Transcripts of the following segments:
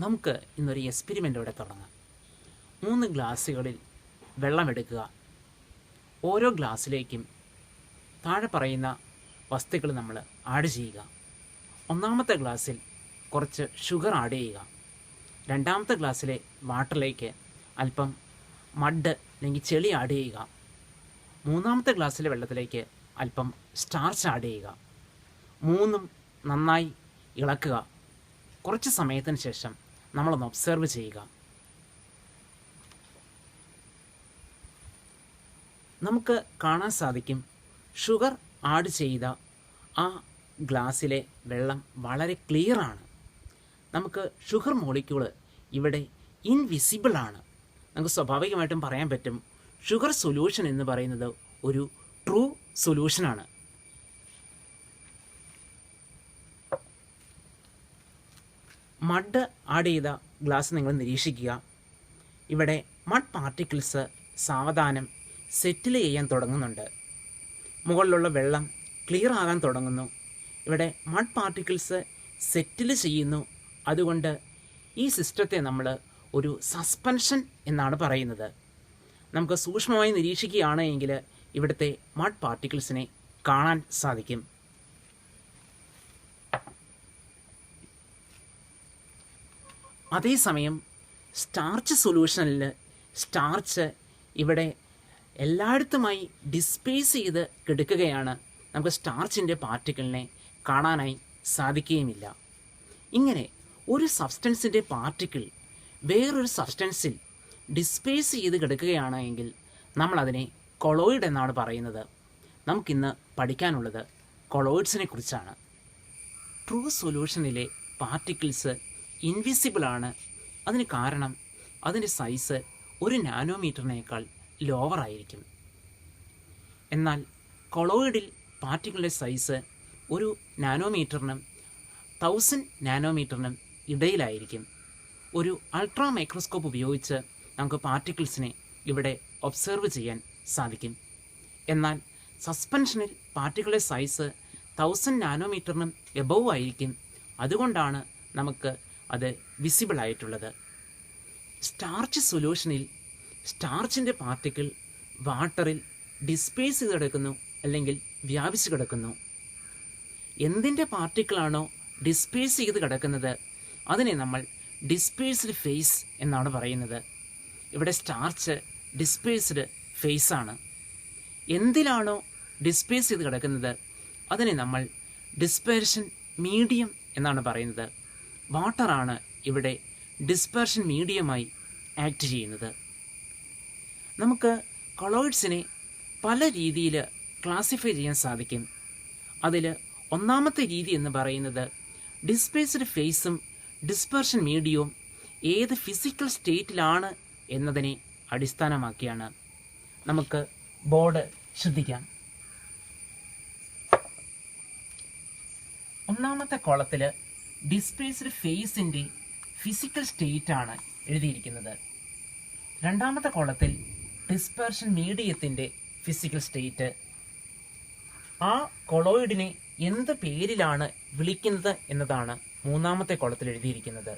നമുക്ക് ഇന്നൊരു എക്സ്പെരിമെൻ്റോടെ തുടങ്ങാം. 3 ഗ്ലാസ്സുകളിൽ വെള്ളമെടുക്കുക. ഓരോ ഗ്ലാസ്സിലേക്കും താഴെ പറയുന്ന വസ്തുക്കൾ നമ്മൾ ആഡ് ചെയ്യുക. ഒന്നാമത്തെ ഗ്ലാസ്സിൽ കുറച്ച് ഷുഗർ ആഡ് ചെയ്യുക. രണ്ടാമത്തെ ഗ്ലാസ്സിലെ വാട്ടറിലേക്ക് അല്പം മഡ് അല്ലെങ്കിൽ ചെളി ആഡ് ചെയ്യുക. മൂന്നാമത്തെ ഗ്ലാസ്സിലെ വെള്ളത്തിലേക്ക് അല്പം സ്റ്റാർച്ച് ആഡ് ചെയ്യുക. മൂന്നും നന്നായി ഇളക്കുക. കുറച്ച് സമയത്തിന് ശേഷം നമ്മളൊന്ന് ഒബ്സർവ് ചെയ്യുക. നമുക്ക് കാണാൻ സാധിക്കും, ഷുഗർ ആഡ് ചെയ്ത ആ ഗ്ലാസ്സിലെ വെള്ളം വളരെ ക്ലിയറാണ്. നമുക്ക് ഷുഗർ മോളിക്യൂള് ഇവിടെ ഇൻവിസിബിളാണ്. നമുക്ക് സ്വാഭാവികമായിട്ടും പറയാൻ പറ്റും, ഷുഗർ സൊല്യൂഷൻ എന്ന് പറയുന്നത് ഒരു ട്രൂ സൊല്യൂഷനാണ്. മഡ് ആഡ് ചെയ്ത ഗ്ലാസ് നിങ്ങൾ നിരീക്ഷിക്കുക. ഇവിടെ മഡ് പാർട്ടിക്കിൾസ് സാവധാനം സെറ്റിൽ ചെയ്യാൻ തുടങ്ങുന്നുണ്ട്. മുകളിലുള്ള വെള്ളം ക്ലിയർ ആകാൻ തുടങ്ങുന്നു. ഇവിടെ മഡ് പാർട്ടിക്കിൾസ് സെറ്റിൽ ചെയ്യുന്നു. അതുകൊണ്ട് ഈ സിസ്റ്റത്തെ നമ്മൾ ഒരു സസ്പെൻഷൻ എന്നാണ് പറയുന്നത്. നമുക്ക് സൂക്ഷ്മമായി നിരീക്ഷിക്കുകയാണ് എങ്കിൽ ഇവിടുത്തെ മഡ് പാർട്ടിക്കിൾസിനെ കാണാൻ സാധിക്കും. അതേസമയം സ്റ്റാർച്ച് സൊല്യൂഷനിൽ സ്റ്റാർച്ച് ഇവിടെ എല്ലായിടത്തുമായി ഡിസ്പേസ് ചെയ്ത് കിടക്കുകയാണ്. നമുക്ക് സ്റ്റാർച്ചിൻ്റെ പാർട്ടിക്കിളിനെ കാണാനായി സാധിക്കുകയുമില്ല. ഇങ്ങനെ ഒരു സബ്സ്റ്റൻസിൻ്റെ പാർട്ടിക്കിൾ വേറൊരു സബ്സ്റ്റൻസിൽ ഡിസ്പേസ് ചെയ്ത് കിടക്കുകയാണ് എങ്കിൽ നമ്മളതിനെ കൊളോയിഡ് എന്നാണ് പറയുന്നത്. നമുക്കിന്ന് പഠിക്കാനുള്ളത് കൊളോയിഡ്സിനെ കുറിച്ചാണ്. ട്രൂ സൊല്യൂഷനിലെ പാർട്ടിക്കിൾസ് ഇൻവിസിബിളാണ്. അതിന് കാരണം അതിൻ്റെ സൈസ് 1 നാനോമീറ്ററിനേക്കാൾ ലോവർ ആയിരിക്കും. എന്നാൽ കൊളോയിഡിൽ പാർട്ടിക്കിളിൻ്റെ സൈസ് 1 നാനോമീറ്ററിനും 1000 നാനോമീറ്ററിനും ഇടയിലായിരിക്കും. ഒരു അൾട്രാ മൈക്രോസ്കോപ്പ് ഉപയോഗിച്ച് നമുക്ക് പാർട്ടിക്കിൾസിനെ ഇവിടെ ഒബ്സർവ് ചെയ്യാൻ സാധിക്കും. എന്നാൽ സസ്പെൻഷനിൽ പാർട്ടിക്കിളുടെ സൈസ് 1000 നാനോമീറ്ററിനും എബവ് ആയിരിക്കും. അതുകൊണ്ടാണ് നമുക്ക് അത് വിസിബിൾ ആയിട്ടുള്ളത്. സ്റ്റാർച്ച് സൊല്യൂഷനിൽ സ്റ്റാർച്ചിൻ്റെ പാർട്ടിക്കിൾ വാട്ടറിൽ ഡിസ്പേസ് ചെയ്ത് കിടക്കുന്നു, അല്ലെങ്കിൽ വ്യാപിച്ച് കിടക്കുന്നു. എന്തിൻ്റെ പാർട്ടിക്കിളാണോ ഡിസ്പേസ് ചെയ്ത് കിടക്കുന്നത് അതിനെ നമ്മൾ ഡിസ്പേസ്ഡ് ഫേസ് എന്നാണ് പറയുന്നത്. ഇവിടെ സ്റ്റാർച്ച് ഡിസ്പേസ്ഡ് ഫേസാണ്. എന്തിലാണോ ഡിസ്പേസ് ചെയ്ത് കിടക്കുന്നത് അതിനെ നമ്മൾ ഡിസ്പെർഷൻ മീഡിയം എന്നാണ് പറയുന്നത്. വാട്ടറാണ് ഇവിടെ ഡിസ്പെർഷൻ മീഡിയമായി ആക്ട് ചെയ്യുന്നത്. നമുക്ക് കൊളോയിഡ്സിനെ പല രീതിയിൽ ക്ലാസിഫൈ ചെയ്യാൻ സാധിക്കും. അതിൽ ഒന്നാമത്തെ രീതി എന്ന് പറയുന്നത് ഡിസ്പേസ്ഡ് ഫേസും ഡിസ്പെർഷൻ മീഡിയവും ഏത് ഫിസിക്കൽ സ്റ്റേറ്റിലാണ് എന്നതിനെ അടിസ്ഥാനമാക്കിയാണ്. നമുക്ക് ബോർഡ് ശ്രദ്ധിക്കാം. ഒന്നാമത്തെ കോളത്തിൽ ഡിസ്പേസ്ഡ് ഫേസിൻ്റെ ഫിസിക്കൽ സ്റ്റേറ്റ് ആണ് എഴുതിയിരിക്കുന്നത്. രണ്ടാമത്തെ കോളത്തിൽ ഡിസ്പെർഷൻ മീഡിയത്തിൻ്റെ ഫിസിക്കൽ സ്റ്റേറ്റ്. ആ കൊളോയിഡിനെ എന്ത് പേരിലാണ് വിളിക്കുന്നത് എന്നതാണ് മൂന്നാമത്തെ കോളത്തിൽ എഴുതിയിരിക്കുന്നത്.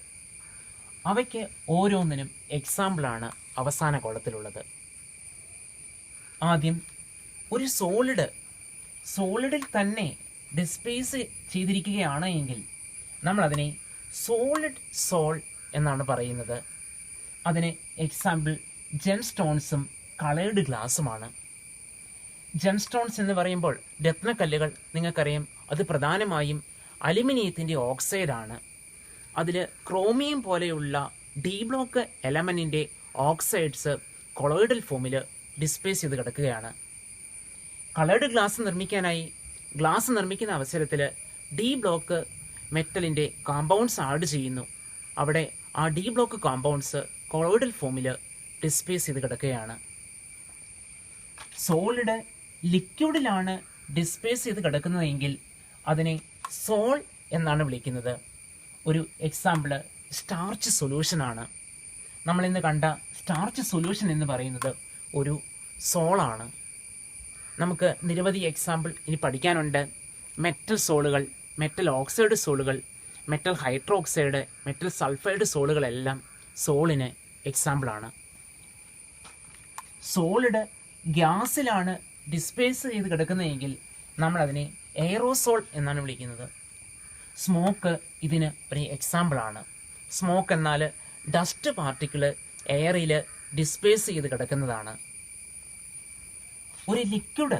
അവയ്ക്ക് ഓരോന്നിനും എക്സാമ്പിളാണ് അവസാന കോളത്തിലുള്ളത്. ആദ്യം ഒരു സോളിഡിൽ തന്നെ ഡിസ്പേസ് ചെയ്തിരിക്കുകയാണ് എങ്കിൽ നമ്മളതിനെ സോളിഡ് സോൾ എന്നാണ് പറയുന്നത്. അതിന് എക്സാമ്പിൾ ജെം സ്റ്റോൺസും കളേർഡ് ഗ്ലാസുമാണ്. ജെം സ്റ്റോൺസ് എന്ന് പറയുമ്പോൾ രത്നക്കല്ലുകൾ നിങ്ങൾക്കറിയാം, അത് പ്രധാനമായും അലുമിനിയത്തിൻ്റെ ഓക്സൈഡാണ്. അതിൽ ക്രോമിയം പോലെയുള്ള ഡി ബ്ലോക്ക് എലമെൻറ്റിൻ്റെ ഓക്സൈഡ്സ് കൊളോയിഡൽ ഫോമിൽ ഡിസ്പേസ് ചെയ്ത് കിടക്കുകയാണ്. കളേർഡ് ഗ്ലാസ് നിർമ്മിക്കുന്ന അവസരത്തിൽ ഡി ബ്ലോക്ക് മെറ്റലിൻ്റെ കോമ്പൗണ്ട്സ് ആഡ് ചെയ്യുന്നു. അവിടെ ആ ഡി ബ്ലോക്ക് കോമ്പൗണ്ട്സ് കൊളോയിഡൽ ഫോമിൽ ഡിസ്പേസ് ചെയ്ത് കിടക്കുകയാണ്. സോളിഡ് ലിക്വിഡിലാണ് ഡിസ്പേസ് ചെയ്ത് കിടക്കുന്നതെങ്കിൽ അതിനെ സോൾ എന്നാണ് വിളിക്കുന്നത്. ഒരു എക്സാമ്പിൾ സ്റ്റാർച്ച് സൊല്യൂഷനാണ്. നമ്മളിന്ന് കണ്ട സ്റ്റാർച്ച് സൊല്യൂഷൻ എന്ന് പറയുന്നത് ഒരു സോളാണ്. നമുക്ക് നിരവധി എക്സാമ്പിൾ ഇനി പഠിക്കാനുണ്ട്. മെറ്റൽ സോളുകൾ, മെറ്റൽ ഓക്സൈഡ് സോളുകൾ, മെറ്റൽ ഹൈഡ്രോക്സൈഡ്, മെറ്റൽ സൾഫൈഡ് സോളുകളെല്ലാം സോളിന് എക്സാമ്പിളാണ്. സോളിഡ് ഗ്യാസിലാണ് ഡിസ്പേസ് ചെയ്ത് കിടക്കുന്നതെങ്കിൽ നമ്മളതിനെ എയറോസോൾ എന്നാണ് വിളിക്കുന്നത്. സ്മോക്ക് ഇതിന് ഒരു എക്സാമ്പിളാണ്. സ്മോക്ക് എന്നാൽ ഡസ്റ്റ് പാർട്ടിക്കിൾ എയറിൽ ഡിസ്പേസ് ചെയ്ത് കിടക്കുന്നതാണ്. ഒരു ലിക്വിഡ്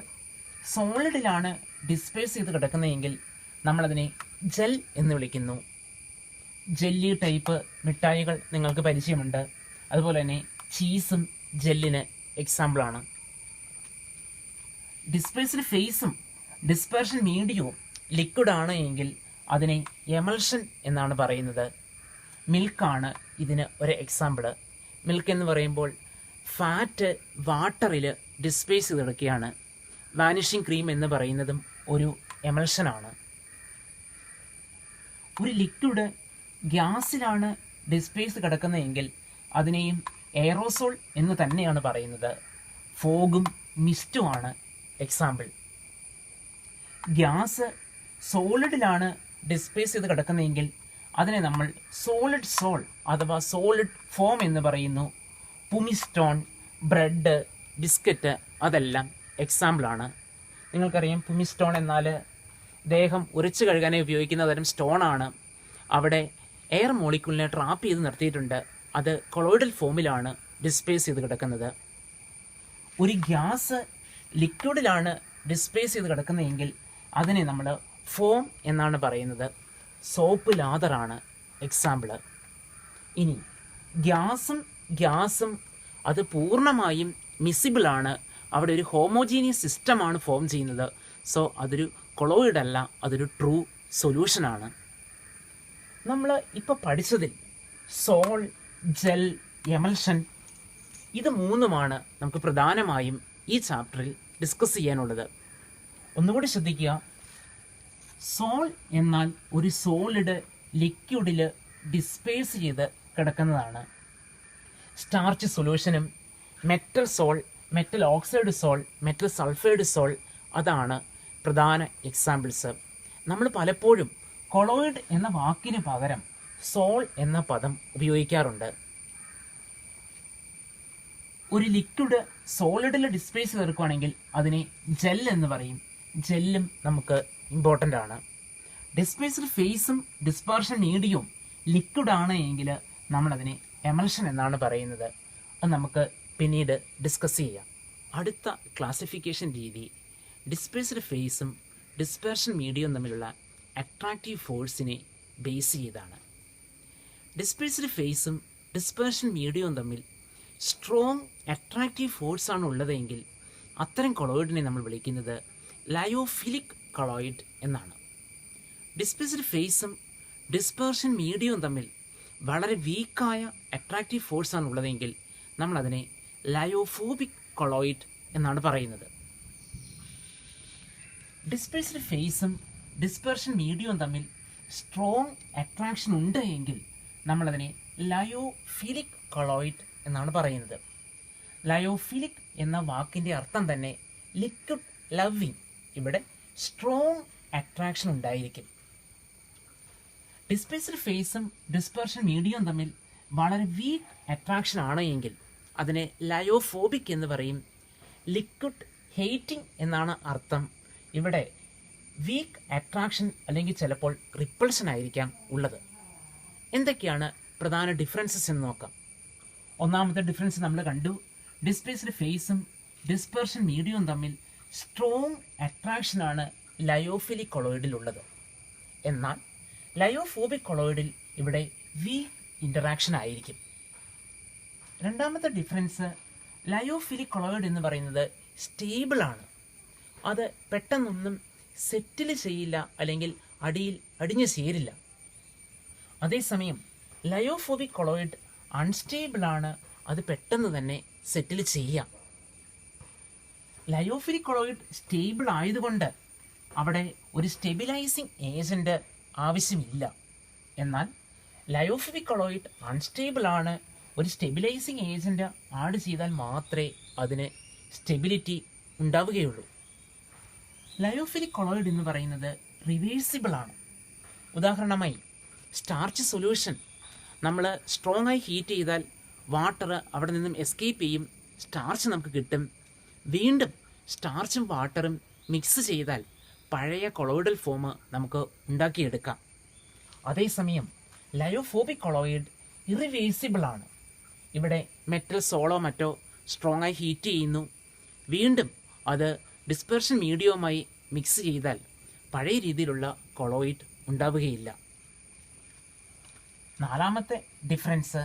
സോളിഡിലാണ് ഡിസ്പേസ് ചെയ്ത് കിടക്കുന്നതെങ്കിൽ നമ്മളതിനെ ജെൽ എന്ന് വിളിക്കുന്നു. ജെല്ലി ടൈപ്പ് മിഠായികൾ നിങ്ങൾക്ക് പരിചയമുണ്ട്. അതുപോലെ തന്നെ ചീസും ജെല്ലിന് എക്സാമ്പിളാണ്. ഡിസ്പേസ്ഡ് ഫേസും ഡിസ്പെർഷൻ മീഡിയവും ലിക്വിഡ് ആണ് എങ്കിൽ അതിനെ എമൽഷൻ എന്നാണ് പറയുന്നത്. മിൽക്കാണ് ഇതിന് ഒരു എക്സാമ്പിൾ. മിൽക്ക് എന്ന് പറയുമ്പോൾ ഫാറ്റ് വാട്ടറിൽ ഡിസ്പേസ് ചെയ്ത് കിടക്കുകയാണ്. വാനിഷിംഗ് ക്രീം എന്ന് പറയുന്നതും ഒരു എമൽഷനാണ്. ഒരു ലിക്വിഡ് ഗ്യാസിലാണ് ഡിസ്പേസ് കിടക്കുന്നതെങ്കിൽ അതിനെയും എയറോസോൾ എന്ന് തന്നെയാണ് പറയുന്നത്. ഫോഗും മിസ്റ്റുമാണ് എക്സാമ്പിൾ. ഗ്യാസ് സോളിഡിലാണ് ഡിസ്പേസ് ചെയ്ത് കിടക്കുന്നതെങ്കിൽ അതിനെ നമ്മൾ സോളിഡ് സോൾ അഥവാ സോളിഡ് ഫോം എന്ന് പറയുന്നു. പുമിസ്റ്റോൺ, ബ്രെഡ്, ബിസ്ക്കറ്റ് അതെല്ലാം എക്സാമ്പിളാണ്. നിങ്ങൾക്കറിയാം പുമിസ്റ്റോൺ എന്നാൽ ദേഹം ഉരച്ചു കഴുകാനായി ഉപയോഗിക്കുന്ന തരം സ്റ്റോണാണ്. അവിടെ എയർ മോളിക്യൂളിനെ ട്രാപ്പ് ചെയ്ത് നിർത്തിയിട്ടുണ്ട്. അത് കൊളോയിഡൽ ഫോമിലാണ് ഡിസ്പേസ് ചെയ്ത് കിടക്കുന്നത്. ഒരു ഗ്യാസ് ലിക്വിഡിലാണ് ഡിസ്പേസ് ചെയ്ത് കിടക്കുന്നതെങ്കിൽ അതിനെ നമ്മൾ ഫോം എന്നാണ് പറയുന്നത്. സോപ്പ് ലാതറാണ് എക്സാമ്പിൾ. ഇനി ഗ്യാസും അത് പൂർണ്ണമായും മിസിബിളാണ്. അവിടെ ഒരു ഹോമോജീനിയസ് സിസ്റ്റമാണ് ഫോം ചെയ്യുന്നത്. സോ അതൊരു കൊളോയിഡ് അല്ല, അതൊരു ട്രൂ സൊല്യൂഷനാണ്. നമ്മൾ ഇപ്പോൾ പഠിച്ചതിൽ സോൾ, ജെൽ, എമൽഷൻ ഇത് മൂന്നുമാണ് നമുക്ക് പ്രധാനമായും ഈ ചാപ്റ്ററിൽ ഡിസ്കസ് ചെയ്യാനുള്ളത്. ഒന്നുകൂടി ശ്രദ്ധിക്കുക. സോൾ എന്നാൽ ഒരു സോളിഡ് ലിക്വിഡിൽ ഡിസ്പേസ് ചെയ്ത് കിടക്കുന്നതാണ്. സ്റ്റാർച്ച് സൊല്യൂഷനും metal sol, metal oxide sol, metal sulphide sol അതാണ് പ്രധാന എക്സാമ്പിൾസ്. നമ്മൾ പലപ്പോഴും കൊളോയിഡ് എന്ന വാക്കിന് പകരം സോൾ എന്ന പദം ഉപയോഗിക്കാറുണ്ട്. ഒരു ലിക്വിഡ് സോളിഡിൽ ഡിസ്പേസ് തീർക്കുകയാണെങ്കിൽ അതിനെ ജെൽ എന്ന് പറയും. ജെല്ലും നമുക്ക് ഇമ്പോർട്ടൻ്റ് ആണ്. ഡിസ്പേസ്ഡ് ഫേസും ഡിസ്പെർഷൻ മീഡിയവും ലിക്വിഡ് ആണ് എങ്കിൽ നമ്മളതിനെ എമൽഷൻ എന്നാണ് പറയുന്നത്. അത് നമുക്ക് പിന്നീട് ഡിസ്കസ് ചെയ്യാം. അടുത്ത ക്ലാസിഫിക്കേഷൻ രീതി ഡിസ്പേസ്ഡ് ഫേസും ഡിസ്പെർഷൻ മീഡിയവും തമ്മിലുള്ള അട്രാക്റ്റീവ് ഫോഴ്സിനെ ബേസ് ചെയ്താണ്. ഡിസ്പേസ്ഡ് ഫേസും ഡിസ്പെർഷൻ മീഡിയവും തമ്മിൽ സ്ട്രോങ് അട്രാക്റ്റീവ് ഫോഴ്സാണ് ഉള്ളതെങ്കിൽ അത്തരം കൊളോയിഡിനെ നമ്മൾ വിളിക്കുന്നത് ലയോഫിലിക് കൊളോയിഡ് എന്നാണ്. ഡിസ്പേസ്ഡ് ഫേസും ഡിസ്പെർഷൻ മീഡിയവും തമ്മിൽ വളരെ വീക്കായ അട്രാക്റ്റീവ് ഫോഴ്സാണ് ഉള്ളതെങ്കിൽ നമ്മളതിനെ ലയോഫോബിക് കൊളോയിഡ് എന്നാണ് പറയുന്നത്. ഡിസ്പേസ്ഡ് ഫേസും ഡിസ്പെർഷൻ മീഡിയവും തമ്മിൽ സ്ട്രോങ് അട്രാക്ഷൻ ഉണ്ട് എങ്കിൽ നമ്മളതിനെ ലയോഫിലിക് കൊളോയിഡ് എന്നാണ് പറയുന്നത്. ലയോഫിലിക് എന്ന വാക്കിൻ്റെ അർത്ഥം തന്നെ ലിക്വിഡ് ലവിങ്. ഇവിടെ സ്ട്രോങ് അട്രാക്ഷൻ ഉണ്ടായിരിക്കും. ഡിസ്പേസ്ഡ് ഫേസും ഡിസ്പെർഷൻ മീഡിയവും തമ്മിൽ വളരെ വീക്ക് അട്രാക്ഷൻ ആണ് എങ്കിൽ അതിനെ ലയോഫോബിക് എന്ന് പറയും. ലിക്വിഡ് ഹെയ്റ്റിംഗ് എന്നാണ് അർത്ഥം. ഇവിടെ വീക്ക് അട്രാക്ഷൻ അല്ലെങ്കിൽ ചിലപ്പോൾ റിപ്പൾഷൻ ആയിരിക്കാം ഉള്ളത്. എന്തൊക്കെയാണ് പ്രധാന ഡിഫറൻസസ് എന്ന് നോക്കാം. ഒന്നാമത്തെ ഡിഫറൻസ് നമ്മൾ കണ്ടു. ഡിസ്പേസ്ഡ് ഫേസും ഡിസ്പെർഷൻ മീഡിയവും തമ്മിൽ സ്ട്രോങ് അട്രാക്ഷനാണ് ലയോഫിലിക് കൊളോയിഡിലുള്ളത്. എന്നാൽ ലയോഫോബിക് കൊളോയിഡിൽ ഇവിടെ വീക്ക് ഇൻ്ററാക്ഷൻ ആയിരിക്കും. രണ്ടാമത്തെ ഡിഫറൻസ്, ലയോഫിലിക് കൊളോയിഡ് എന്ന് പറയുന്നത് സ്റ്റേബിളാണ്. അത് പെട്ടെന്നൊന്നും സെറ്റിൽ ചെയ്യില്ല, അല്ലെങ്കിൽ അടിഞ്ഞു ചേരില്ല. അതേസമയം ലയോഫോബിക് കൊളോയിഡ് അൺസ്റ്റേബിളാണ്. അത് പെട്ടെന്ന് തന്നെ സെറ്റിൽ ചെയ്യാം. ലയോഫിലിക് കൊളോയിഡ് സ്റ്റേബിൾ ആയതുകൊണ്ട് അവിടെ ഒരു സ്റ്റെബിലൈസിങ് ഏജൻറ്റ് ആവശ്യമില്ല. എന്നാൽ ലയോഫിലിക് കൊളോയിഡ് അൺസ്റ്റേബിൾ ആണ്. ഒരു സ്റ്റെബിലൈസിങ് ഏജൻറ്റ് ആഡ് ചെയ്താൽ മാത്രമേ അതിന് സ്റ്റെബിലിറ്റി ഉണ്ടാവുകയുള്ളൂ. ലയോഫിലിക് കൊളോയിഡ് എന്ന് പറയുന്നത് റിവേഴ്സിബിൾ ആണ്. ഉദാഹരണമായി സ്റ്റാർച്ച് സൊല്യൂഷൻ നമ്മൾ സ്ട്രോങ് ആയി ഹീറ്റ് ചെയ്താൽ വാട്ടർ അവിടെ നിന്നും എസ്കേപ്പ് ചെയ്യും, സ്റ്റാർച്ച് നമുക്ക് കിട്ടും. വീണ്ടും സ്റ്റാർച്ചും വാട്ടറും മിക്സ് ചെയ്താൽ പഴയ കൊളോയിഡൽ ഫോം നമുക്ക് ഉണ്ടാക്കിയെടുക്കാം. അതേസമയം ലയോഫോബിക് കൊളോയിഡ് ഇറിവേഴ്സിബിൾ ആണ്. ഇവിടെ മെറ്റൽ സോളോ മറ്റോ സ്ട്രോങ് ആയി ഹീറ്റ് ചെയ്യുന്നു, വീണ്ടും അത് ഡിസ്പെർഷൻ മീഡിയവുമായി മിക്സ് ചെയ്താൽ പഴയ രീതിയിലുള്ള കൊളോയിഡ് ഉണ്ടാവുകയില്ല. നാലാമത്തെ ഡിഫറൻസ്,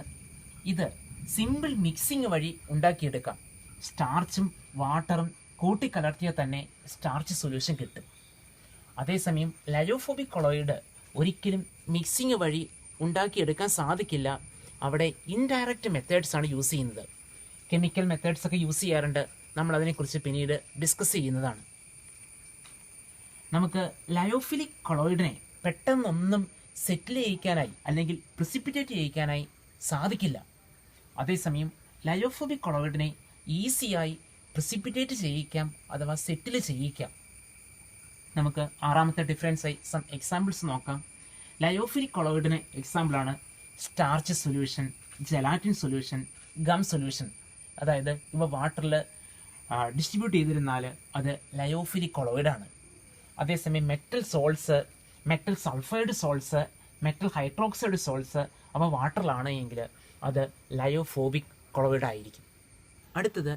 ഇത് സിമ്പിൾ മിക്സിംഗ് വഴി ഉണ്ടാക്കിയെടുക്കാം. സ്റ്റാർച്ചും വാട്ടറും കൂട്ടിക്കലർത്തിയാൽ തന്നെ സ്റ്റാർച്ച് സൊല്യൂഷൻ കിട്ടും. അതേസമയം ലയോഫോബിക് കൊളോയിഡ് ഒരിക്കലും മിക്സിംഗ് വഴി ഉണ്ടാക്കിയെടുക്കാൻ സാധിക്കില്ല. അവിടെ ഇൻഡയറക്റ്റ് മെത്തേഡ്സ് ആണ് യൂസ് ചെയ്യുന്നത്. കെമിക്കൽ മെത്തേഡ്സ് ഒക്കെ യൂസ് ചെയ്യാറുണ്ട്, നമ്മൾ അതിനെക്കുറിച്ച് പിന്നീട് ഡിസ്കസ് ചെയ്യുന്നതാണ്. നമുക്ക് ലയോഫിലിക് കൊളോയിഡിനെ പെട്ടെന്നൊന്നും സെറ്റിൽ ചെയ്യിക്കാനായി അല്ലെങ്കിൽ പ്രിസിപ്പിറ്റേറ്റ് ചെയ്യിക്കാനായി സാധിക്കില്ല. അതേസമയം ലയോഫോബിക് കൊളോയിഡിനെ ഈസിയായി പ്രിസിപ്പിറ്റേറ്റ് ചെയ്യിക്കാം അഥവാ സെറ്റിൽ ചെയ്യിക്കാം. നമുക്ക് ആറാമത്തെ ഡിഫറൻസായി സം എക്സാമ്പിൾസ് നോക്കാം. ലയോഫിലിക് കൊളോയിഡിന് എക്സാമ്പിളാണ് starch solution, gelatin solution, gum solution. അതായത് ഇവ വാട്ടറിൽ ഡിസ്ട്രിബ്യൂട്ട് ചെയ്തിരുന്നാൽ അത് ലയോഫിലിക് കൊളോയിഡാണ്. അതേസമയം metal salts, metal sulphide salts, metal hydroxide salts അവ വാട്ടറിലാണ് എങ്കിൽ അത് ലയോഫോബിക് കൊളോയിഡ് ആയിരിക്കും. അടുത്തത്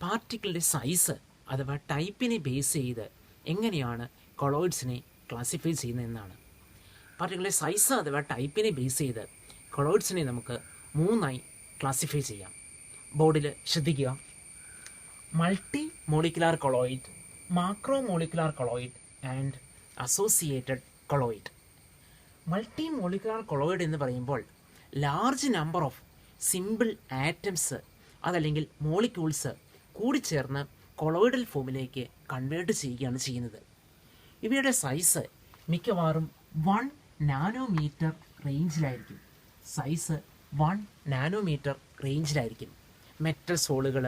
പാർട്ടിക്കിളിൻ്റെ സൈസ് അഥവാ ടൈപ്പിനെ ബേസ് ചെയ്ത് എങ്ങനെയാണ് കൊളോയിഡ്സിനെ ക്ലാസിഫൈ ചെയ്യുന്നതെന്നാണ്. പാർട്ടിക്കിളിൻ്റെ സൈസ് അഥവാ ടൈപ്പിനെ ബേസ് ചെയ്ത് കൊളോയിഡ്സിനെ നമുക്ക് മൂന്നായി ക്ലാസിഫൈ ചെയ്യാം. ബോർഡിൽ ശ്രദ്ധിക്കുക: multi molecular colloid, macro molecular colloid and associated colloid. Multi molecular colloid എന്ന് പറയുമ്പോൾ large number of simple atoms അതല്ലെങ്കിൽ മോളിക്യൂൾസ് കൂടിച്ചേർന്ന് കൊളോയിഡൽ ഫോമിലേക്ക് കൺവേർട്ട് ചെയ്യുകയാണ് ചെയ്യുന്നത്. ഇവയുടെ സൈസ് മിക്കവാറും 1 നാനോമീറ്റർ റേഞ്ചിലായിരിക്കും. സൈസ് 1 നാനോമീറ്റർ റേഞ്ചിലായിരിക്കും. മെറ്റൽ സോളുകൾ,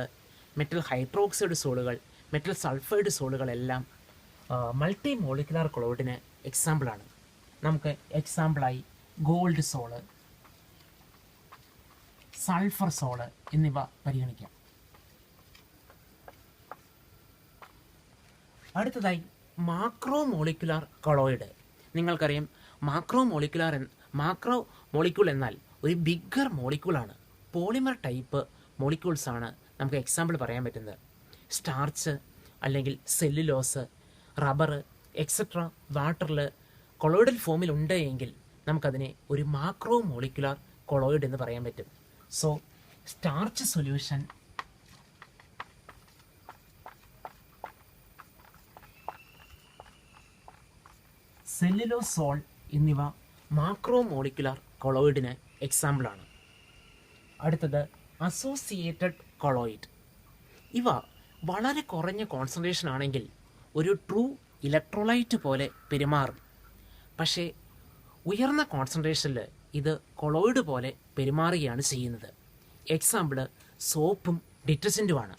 മെറ്റൽ ഹൈഡ്രോക്സൈഡ് സോളുകൾ, മെറ്റൽ സൾഫൈഡ് സോളുകളെല്ലാം മൾട്ടി മോളിക്കുലാർ കൊളോയിഡിന് എക്സാമ്പിളാണ്. നമുക്ക് എക്സാമ്പിളായി ഗോൾഡ് സോള്, സൾഫർ സോള് എന്നിവ പരിഗണിക്കാം. അടുത്തതായി മാക്രോ മോളിക്കുലാർ കൊളോയിഡ്. നിങ്ങൾക്കറിയാം മാക്രോ മോളിക്യൂൾ എന്നാൽ ഒരു ബിഗ്ഗർ മോളിക്യൂളാണ്. പോളിമർ ടൈപ്പ് മോളിക്യൂൾസാണ് നമുക്ക് എക്സാമ്പിൾ പറയാൻ പറ്റുന്നത്. സ്റ്റാർച്ച് അല്ലെങ്കിൽ സെല്ലുലോസ്, റബ്ബർ എക്സെട്ര വാട്ടറിൽ കൊളോയിഡൽ ഫോമിൽ ഉണ്ട് എങ്കിൽ നമുക്കതിനെ ഒരു മാക്രോ മോളിക്കുലാർ കൊളോയിഡ് എന്ന് പറയാൻ പറ്റും. സോ സ്റ്റാർച്ച് സൊല്യൂഷൻ, സെല്ലുലോസോൾ എന്നിവ മാക്രോ മോളിക്കുലാർ കൊളോയിഡിന് എക്സാമ്പിളാണ്. അടുത്തത് അസോസിയേറ്റഡ് കൊളോയിഡ്. ഇവ വളരെ കുറഞ്ഞ കോൺസെൻട്രേഷൻ ആണെങ്കിൽ ഒരു ട്രൂ ഇലക്ട്രോലൈറ്റ് പോലെ പെരുമാറും. പക്ഷേ ഉയർന്ന കോൺസെൻട്രേഷനിൽ ഇത് കൊളോയിഡ് പോലെ പെരുമാറുകയാണ് ചെയ്യുന്നത്. എക്സാമ്പിൾ സോപ്പും ഡിറ്റർജൻറ്റുമാണ്.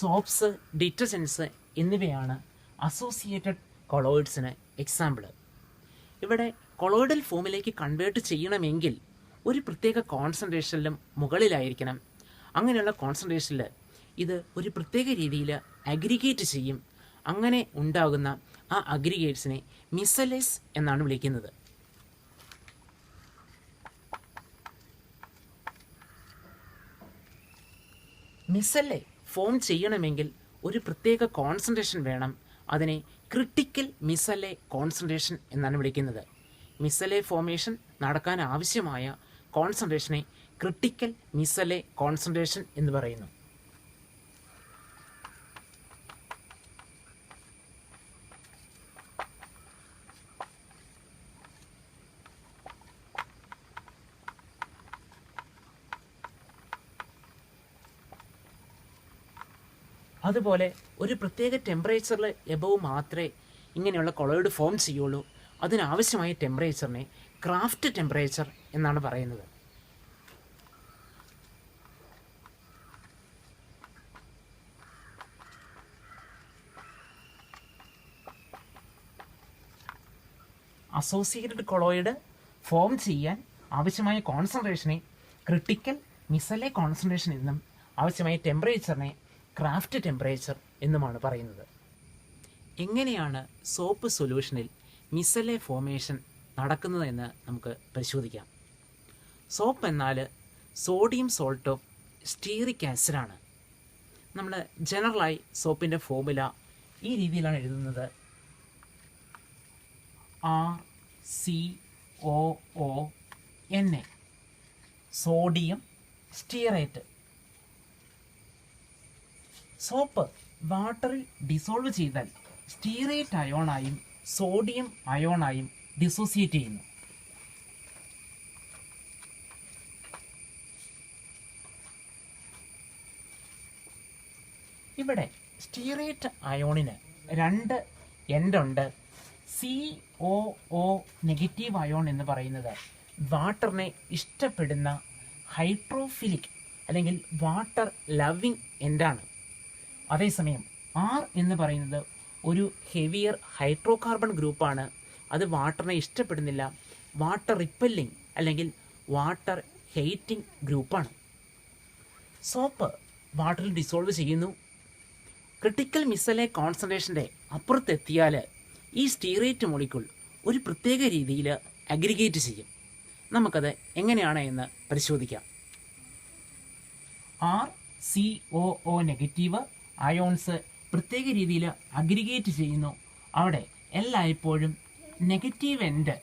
സോപ്സ്, ഡിറ്റർജൻസ് എന്നിവയാണ് അസോസിയേറ്റഡ് കൊളോയിഡ്സിന് എക്സാമ്പിൾ. ഇവിടെ കൊളോയിഡൽ ഫോമിലേക്ക് കൺവേർട്ട് ചെയ്യണമെങ്കിൽ ഒരു പ്രത്യേക കോൺസെൻട്രേഷനിലും മുകളിലായിരിക്കണം. അങ്ങനെയുള്ള കോൺസെൻട്രേഷനിൽ ഇത് ഒരു പ്രത്യേക രീതിയിൽ അഗ്രിഗേറ്റ് ചെയ്യും. അങ്ങനെ ഉണ്ടാകുന്ന ആ അഗ്രിഗേറ്റ്സിനെ മിസലേസ് എന്നാണ് വിളിക്കുന്നത്. മിസലെ ഫോം ചെയ്യണമെങ്കിൽ ഒരു പ്രത്യേക കോൺസെൻട്രേഷൻ വേണം. അതിനെ ക്രിട്ടിക്കൽ മിസലെ കോൺസെൻട്രേഷൻ എന്നാണ് വിളിക്കുന്നത്. മിസലെ ഫോമേഷൻ നടക്കാൻ ആവശ്യമായ കോൺസെൻട്രേഷനെ ക്രിട്ടിക്കൽ മിസലെ കോൺസെൻട്രേഷൻ എന്ന് പറയുന്നു. അതുപോലെ ഒരു പ്രത്യേക ടെമ്പറേച്ചറിൽ എബവ് മാത്രമേ ഇങ്ങനെയുള്ള കൊളോയിഡ് ഫോം ചെയ്യുള്ളൂ. അതിനാവശ്യമായ ടെമ്പറേച്ചറിനെ ക്രാഫ്റ്റ് ടെമ്പറേച്ചർ എന്നാണ് പറയുന്നത്. അസോസിയേറ്റഡ് കൊളോയിഡ് ഫോം ചെയ്യാൻ ആവശ്യമായ കോൺസെൻട്രേഷനെ ക്രിട്ടിക്കൽ മിസലെ കോൺസെൻട്രേഷൻ എന്നും ആവശ്യമായ ടെമ്പറേച്ചറിനെ ക്രാഫ്റ്റ് ടെമ്പറേച്ചർ എന്നുമാണ് പറയുന്നത്. എങ്ങനെയാണ് സോപ്പ് സൊല്യൂഷനിൽ മിസലെ ഫോമേഷൻ നടക്കുന്നതെന്ന് നമുക്ക് പരിശോധിക്കാം. സോപ്പ് എന്നാൽ സോഡിയം സോൾട്ട് ഓഫ് സ്റ്റീറിക് ആസിഡാണ്. നമ്മൾ ജനറലായി സോപ്പിൻ്റെ ഫോർമുല ഈ രീതിയിലാണ് എഴുതുന്നത്: RCOONA, സോഡിയം സ്റ്റീറേറ്റ്. സോപ്പ് വാട്ടറിൽ ഡിസോൾവ് ചെയ്താൽ സ്റ്റീറേറ്റ് അയോണായും സോഡിയം അയോണായും ഡിസോസിയേറ്റ് ചെയ്യുന്നു. ഇവിടെ സ്റ്റീറേറ്റ് അയോണിന് 2 എൻഡുണ്ട്. COO നെഗറ്റീവ് അയോൺ എന്ന് പറയുന്നത് വാട്ടറിനെ ഇഷ്ടപ്പെടുന്ന ഹൈഡ്രോഫിലിക് അല്ലെങ്കിൽ വാട്ടർ ലവിങ് എൻഡാണ്. അതേസമയം R എന്ന് പറയുന്നത് ഒരു ഹെവിയർ ഹൈഡ്രോ കാർബൺ ഗ്രൂപ്പാണ്. അത് വാട്ടറിനെ ഇഷ്ടപ്പെടുന്നില്ല, വാട്ടർ റിപ്പല്ലിംഗ് അല്ലെങ്കിൽ വാട്ടർ ഹെയ്റ്റിംഗ് ഗ്രൂപ്പാണ്. സോപ്പ് വാട്ടറിൽ ഡിസോൾവ് ചെയ്യുന്നു. ക്രിട്ടിക്കൽ മിസലെ കോൺസെൻട്രേഷൻ്റെ അപ്പുറത്തെത്തിയാൽ ഈ സ്റ്റീറേറ്റ് മോളിക്യൂൾ ഒരു പ്രത്യേക രീതിയിൽ അഗ്രിഗേറ്റ് ചെയ്യും. നമുക്കത് എങ്ങനെയാണ് എന്ന് പരിശോധിക്കാം. RCOO നെഗറ്റീവ് അയോൺസ് പ്രത്യേക രീതിയിൽ അഗ്രിഗേറ്റ് ചെയ്യുന്നു. അവിടെ എല്ലായ്പ്പോഴും നെഗറ്റീവ് എൻഡ്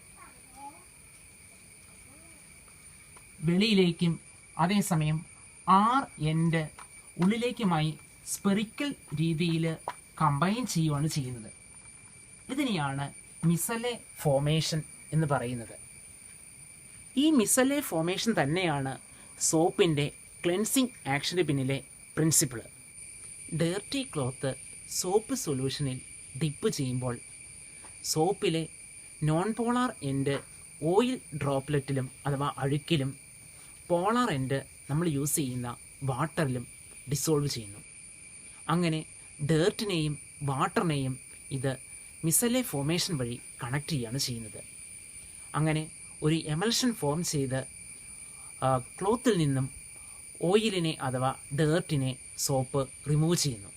വെളിയിലേക്കും അതേസമയം R എൻഡ് ഉള്ളിലേക്കുമായി സ്പെറിക്കൽ രീതിയിൽ കമ്പൈൻ ചെയ്യുകയാണ് ചെയ്യുന്നത്. ഇതിനെയാണ് മിസലെ ഫോമേഷൻ എന്ന് പറയുന്നത്. ഈ മിസലെ ഫോമേഷൻ തന്നെയാണ് സോപ്പിൻ്റെ ക്ലെൻസിങ് ആക്ഷന് പിന്നിലെ പ്രിൻസിപ്പിൾ. ഡേർട്ടി ക്ലോത്ത് സോപ്പ് സൊല്യൂഷനിൽ ഡിപ്പ് ചെയ്യുമ്പോൾ സോപ്പിലെ നോൺ പോളാർ എൻഡ് ഓയിൽ ഡ്രോപ്ലെറ്റിലും അഥവാ അഴുക്കിലും പോളാർ എൻഡ് നമ്മൾ യൂസ് ചെയ്യുന്ന വാട്ടറിലും ഡിസോൾവ് ചെയ്യുന്നു. അങ്ങനെ ഡേർട്ടിനെയും വാട്ടറിനെയും ഇത് മിസലെ ഫോമേഷൻ വഴി കണക്ട് ചെയ്യുകയാണ് ചെയ്യുന്നത്. അങ്ങനെ ഒരു എമൽഷൻ ഫോം ചെയ്ത് ക്ലോത്തിൽ നിന്നും ഓയിലിനെ അഥവാ ഡേർട്ടിനെ സോപ്പ് റിമൂവ് ചെയ്യുന്നു.